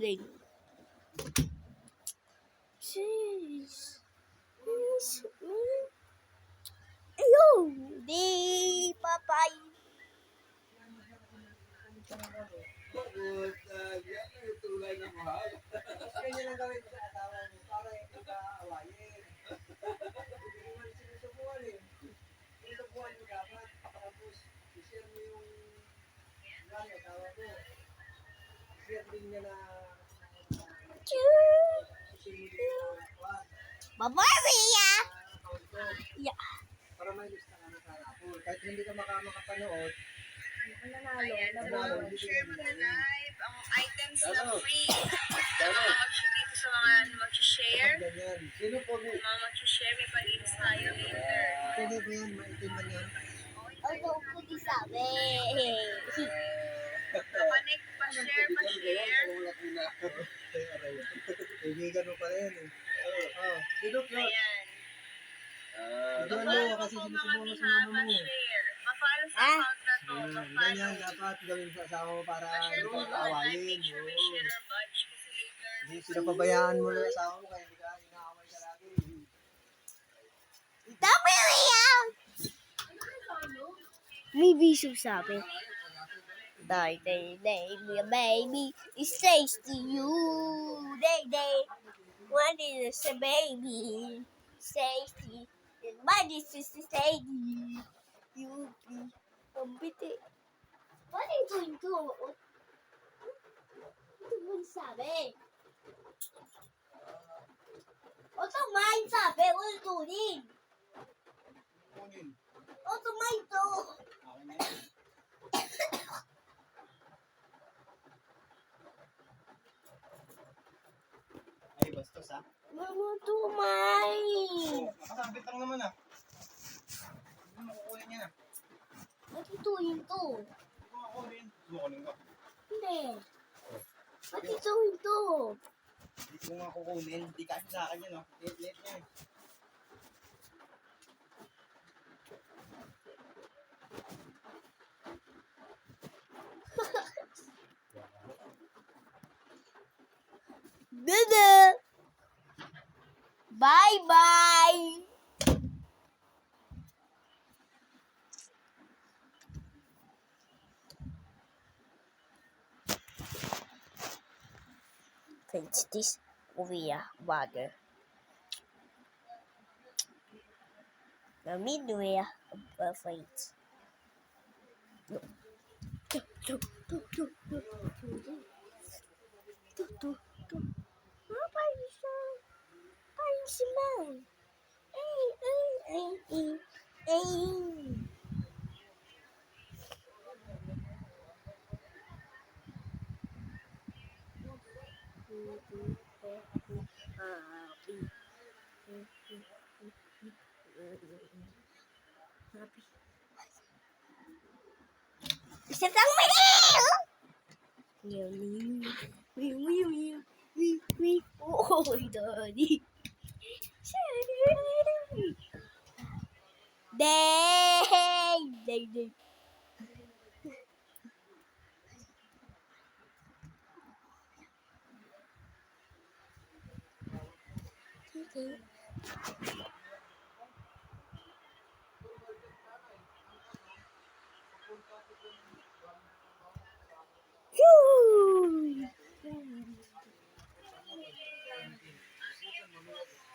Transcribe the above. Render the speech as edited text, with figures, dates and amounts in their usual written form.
rin. Jeez. Ayun! Di papay. Tulay na mahal. Kanya lang gawin sa asawa mo para hindi ka awayin. Hindi mo sinusubuan eh. Sinusubuan mo dapat. Tapos, i-share mo yung asawa mo. I-share din niya na Maria! Yeah. para may lista ka na sa rapol. Kahit hindi ka makapanood, Nanalo. Share mo na live ang items na free. Sa mga dito sa mga mag-share. ganyan. Sino po mo? Mga mag-share, may palinis tayo later. Pwede ba yan? Maitim man yan? Ako po di sabi. Connect, pa-share, pa-share. Kaibigan mo pa rin eh. Sino po? Ayan. Doon Follow mo mo kasi po mga sinusubukan mo miha, sa mama mo. pa-share. Ma-follow sa Ah? account na to. Ganyan Ma-follow. dapat gawin sa asawa mo para Pa-share hindi mo ka na live. awayin. Make sure may share or badge kasi later. Hindi pinapabayaan mo na yung asawa mo kaya hindi ka inaaway ka lagi. Dami yan! May bisyo sabi. Day, day, day, baby, it says to you. Day, day, what is a baby? Safety, and body is say you be compete. What are you doing to? Ano mo sabi? Oto main sabi, ulit tunin. Oto main to. Ay, bastos ha? Mama tumay. Nakasabit lang naman ah. Hindi mo kukunin yan ah. Matituin to. Hindi mo kukunin. Kukunin ko. Hindi. Matituin to. Hindi ko nga kukunin. Hindi kasi sa akin yun oh. Late niya eh. Bye bye. French this via water. The midway of French. Isa lang mali! Oh, daddy. Day. Okay.